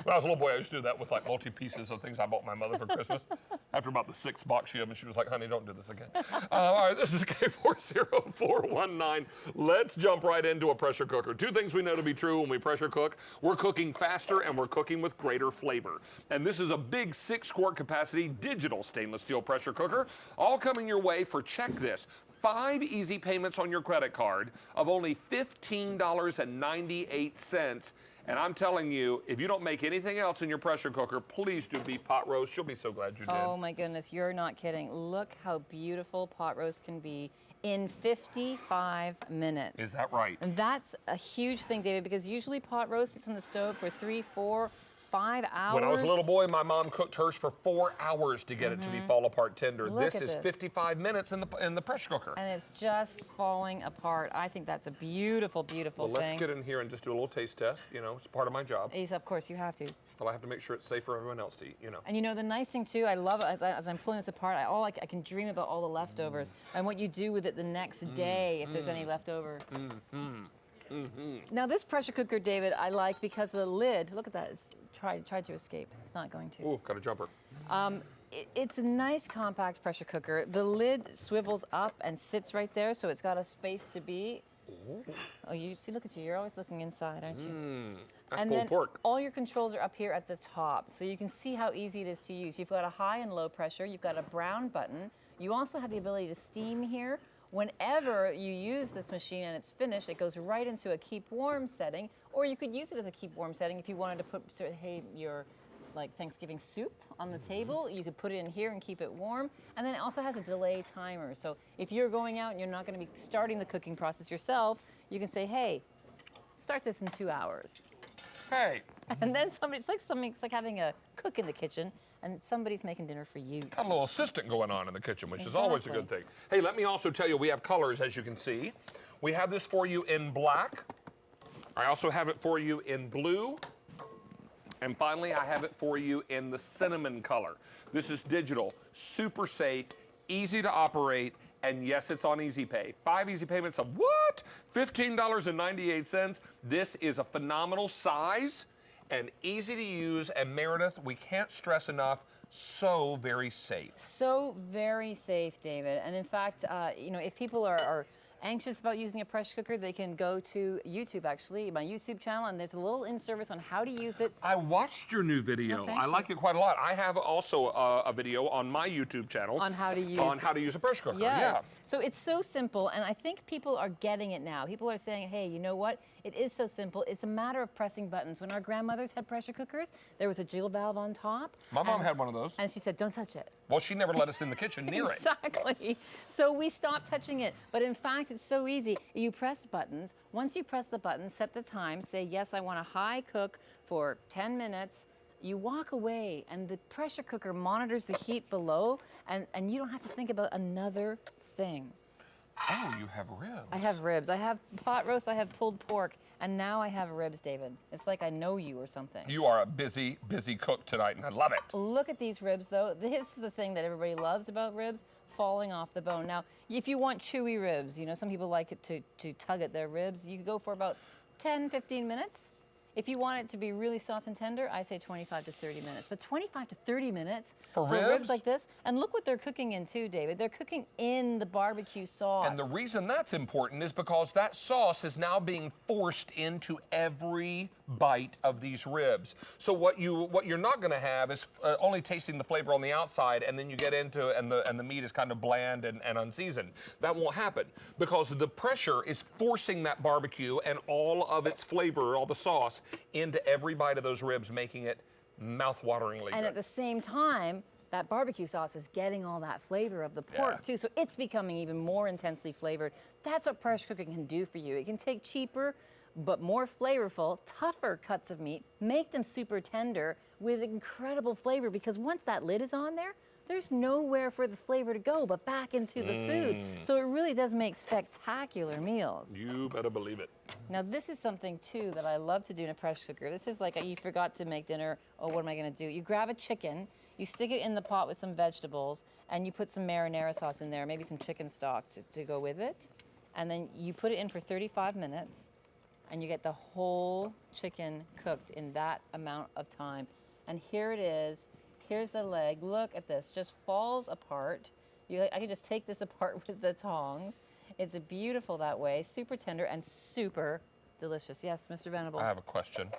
When I was a little boy, I used to do that with like multi-pieces of things I bought my mother for Christmas. After about the 6th box she opened, she was like, honey, don't do this again. All right, this is K40419. Let's jump right into a pressure cooker. 2 things we know to be true when we pressure cook. We're cooking faster and we're cooking with greater flavor. And this is a big 6-quart capacity digital stainless steel pressure cooker, all coming your way for, check this, 5 easy payments on your credit card of only $15.98. And I'm telling you, if you don't make anything else in your pressure cooker, please do beef pot roast. You'll be so glad you did. Oh my goodness, you're not kidding. Look how beautiful pot roast can be in 55 minutes. Is that right? And that's a huge thing, David, because usually pot roast sits on the stove for 3, 4, 5 hours. When I was a little boy, my mom cooked hers for 4 hours to get it to be fall apart tender. This is 55 minutes in the pressure cooker. And it's just falling apart. I think that's a beautiful, beautiful thing. Well, let's get in here and just do a little taste test. You know, it's part of my job. Yes, of course, you have to. Well, I have to make sure it's safe for everyone else to eat, you know. And you know, the nice thing too, I love it, as I'm pulling this apart, I can dream about all the leftovers and what you do with it the next day if there's any leftover. Now this pressure cooker, David, I like because the lid, look at that, it's tried to escape. It's not going to. Ooh, got a jumper. It's a nice compact pressure cooker. The lid swivels up and sits right there, so it's got a space to be. Ooh. Oh, you see, look at you. You're always looking inside, aren't you? That's and pulled then pork. all your controls are up here at the top, so you can see how easy it is to use. You've got a high and low pressure. You've got a brown button. You also have the ability to steam here. Whenever you use this machine and it's finished, it goes right into a keep warm setting, or you could use it as a keep warm setting if you wanted to put, hey, your like Thanksgiving soup on the table. You could put it in here and keep it warm. And then it also has a delay timer. So if you're going out and you're not going to be starting the cooking process yourself, you can say, hey, start this in 2 hours. Hey. And then it's like having a cook in the kitchen, and somebody's making dinner for you. Got a little assistant going on in the kitchen, which is always a good thing. Hey, let me also tell you, we have colors, as you can see. We have this for you in black. I also have it for you in blue. And finally, I have it for you in the cinnamon color. This is digital, super safe, easy to operate, and yes, it's on Easy Pay. 5 easy payments of what? $15.98. This is a phenomenal size and easy to use, and Meredith, we can't stress enough, so very safe. So very safe, David. And in fact, you know, if people are anxious about using a pressure cooker, they can go to YouTube, actually, my YouTube channel, and there's a little in-service on how to use it. I watched your new video. I like it quite a lot. I have also a video on my YouTube channel on how to use a pressure cooker. Yeah. So it's so simple, and I think people are getting it now. People are saying, hey, you know what? It is so simple. It's a matter of pressing buttons. When our grandmothers had pressure cookers, there was a Jill valve on top. My mom had one of those. And she said, don't touch it. Well, she never let us in the kitchen near it. Exactly. So we stopped touching it. But in fact, it's so easy. You press buttons. Once you press the button, set the time. Say, yes, I want a high cook for 10 minutes. You walk away, and the pressure cooker monitors the heat below, and you don't have to think about another thing. Oh, you have ribs. I have ribs. I have pot roast. I have pulled pork. And now I have ribs, David. It's like I know you or something. You are a busy, busy cook tonight, and I love it. Look at these ribs, though. This is the thing that everybody loves about ribs, falling off the bone. Now, if you want chewy ribs, you know, some people like it to tug at their ribs. You could go for about 10, 15 minutes. If you want it to be really soft and tender, I say 25 to 30 minutes. But 25 to 30 minutes for ribs like this. And look what they're cooking in too, David. They're cooking in the barbecue sauce. And the reason that's important is because that sauce is now being forced into every bite of these ribs. So what you're not going to have is only tasting the flavor on the outside, and then you get into it and the meat is kind of bland and unseasoned. That won't happen because the pressure is forcing that barbecue and all of its flavor, all the sauce, into every bite of those ribs, making it mouth-wateringly good. And at the same time, that barbecue sauce is getting all that flavor of the pork too, so it's becoming even more intensely flavored. That's what pressure cooking can do for you. It can take cheaper but more flavorful, tougher cuts of meat, make them super tender with incredible flavor, because once that lid is on there, there's nowhere for the flavor to go but back into the food. So it really does make spectacular meals. You better believe it. Now this is something too that I love to do in a pressure cooker. This is like you forgot to make dinner, oh, what am I gonna do? You grab a chicken, you stick it in the pot with some vegetables, and you put some marinara sauce in there, maybe some chicken stock to go with it. And then you put it in for 35 minutes. and you get the whole chicken cooked in that amount of time. And here it is. Here's the leg. Look at this. Just falls apart. I can just take this apart with the tongs. It's beautiful that way. Super tender and super delicious. Yes, Mr. Venable. I have a question.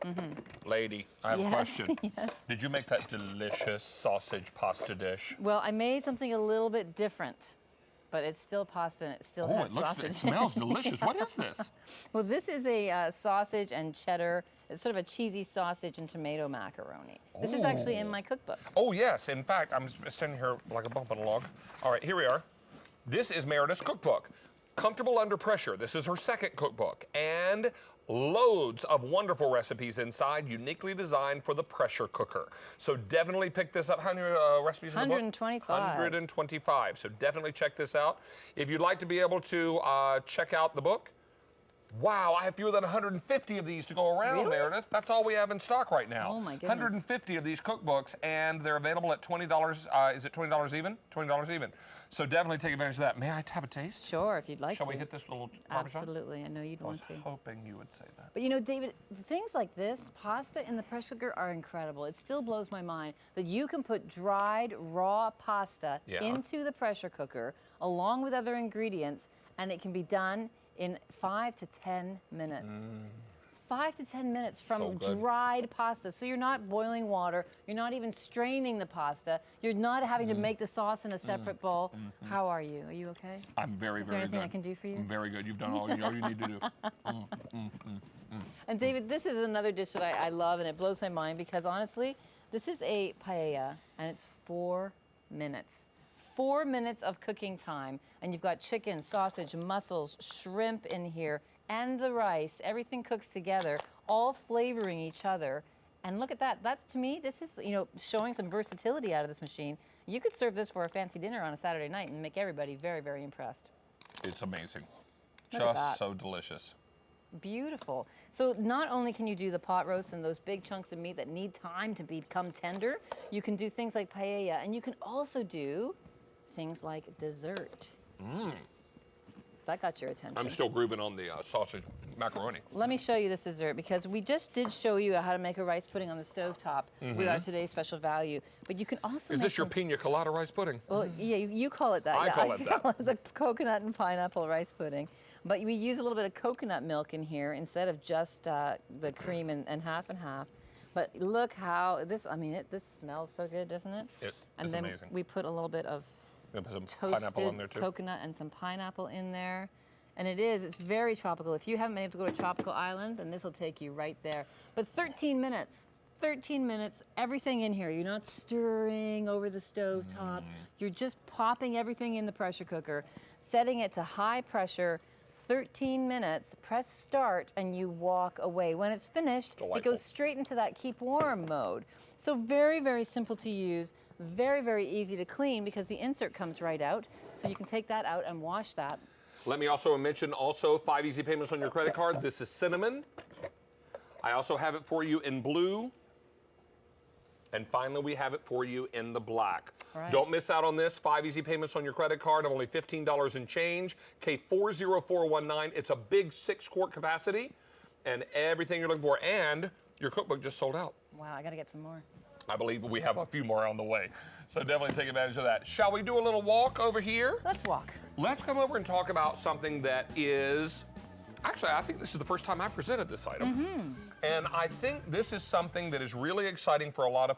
Lady, I have a question. Yes. Did you make that delicious sausage pasta dish? Well, I made something a little bit different, but it's still pasta and it still has sausage. It smells delicious. What is this? Well, this is a sausage and cheddar. It's sort of a cheesy sausage and tomato macaroni. This is actually in my cookbook. Oh, yes. In fact, I'm standing here like a bump on a log. All right, here we are. This is Meredith's cookbook. Comfortable Under Pressure. This is her second cookbook. And loads of wonderful recipes inside, uniquely designed for the pressure cooker. So definitely pick this up. How many recipes in the book? 125. 125. So definitely check this out. If you'd like to be able to check out the book, wow, I have fewer than 150 of these to go around, Really? Meredith. That's all we have in stock right now. Oh, my goodness. 150 of these cookbooks, and they're available at $20. Is it $20 even? $20 even. So definitely take advantage of that. May I have a taste? Sure, if you'd like Shall to. we hit this little Parmesan? Absolutely, I know you'd I was want to. hoping you would say that. But you know, David, things like this, pasta in the pressure cooker are incredible. It still blows my mind that you can put dried, raw pasta into the pressure cooker along with other ingredients, and it can be done in 5 to 10 minutes. 5 to 10 minutes from dried pasta. So you're not boiling water, you're not even straining the pasta, you're not having to make the sauce in a separate bowl. How are you? Are you okay? I'm very, Is there very anything good. I can do for you? I'm very good. You've done all you need to do. And David, this is another dish that I love, and it blows my mind because honestly, this is a paella, and it's 4 minutes. 4 minutes of cooking time, and you've got chicken, sausage, mussels, shrimp in here, and the rice. Everything cooks together, all flavoring each other. And look at that. That's, to me, this is, you know, showing some versatility out of this machine. You could serve this for a fancy dinner on a Saturday night and make everybody very, very impressed. It's amazing. Look at that. Just so delicious. Beautiful. So not only can you do the pot roast and those big chunks of meat that need time to become tender, you can do things like paella, and you can also do things like dessert. That got your attention. I'm still grooving on the sausage macaroni. Let me show you this dessert because we just did show you how to make a rice pudding on the stovetop with our today's special value. But you can also Is this your pina colada rice pudding? Well, yeah, you call it that. I call it that. The coconut and pineapple rice pudding. But we use a little bit of coconut milk in here instead of just the cream and half and half. But look how this, I mean, this smells so good, doesn't it? It and is then amazing. we put a little bit of Put some pineapple in there toasted too. coconut and some pineapple in there. And it's very tropical. If you haven't been able to go to a tropical island, then this will take you right there. But 13 minutes, everything in here. You're not stirring over the stove top. You're just popping everything in the pressure cooker, setting it to high pressure, 13 minutes, press start, and you walk away. When it's finished, it goes straight into that keep warm mode. So very, very simple to use, very, very easy to clean because the insert comes right out. So you can take that out and wash that. Let me also mention 5 easy payments on your credit card. This is cinnamon. I also have it for you in blue. And finally, we have it for you in the black. Right. Don't miss out on this. 5 easy payments on your credit card of only $15 and change. K40419. It's a big 6-quart capacity and everything you're looking for. And your cookbook just sold out. Wow, I got to get some more. I believe we have a few more on the way. So definitely take advantage of that. Shall we do a little walk over here? Let's walk. Let's come over and talk about something that is, actually, I think this is the first time I presented this item. And I think this is something that is really exciting for a lot of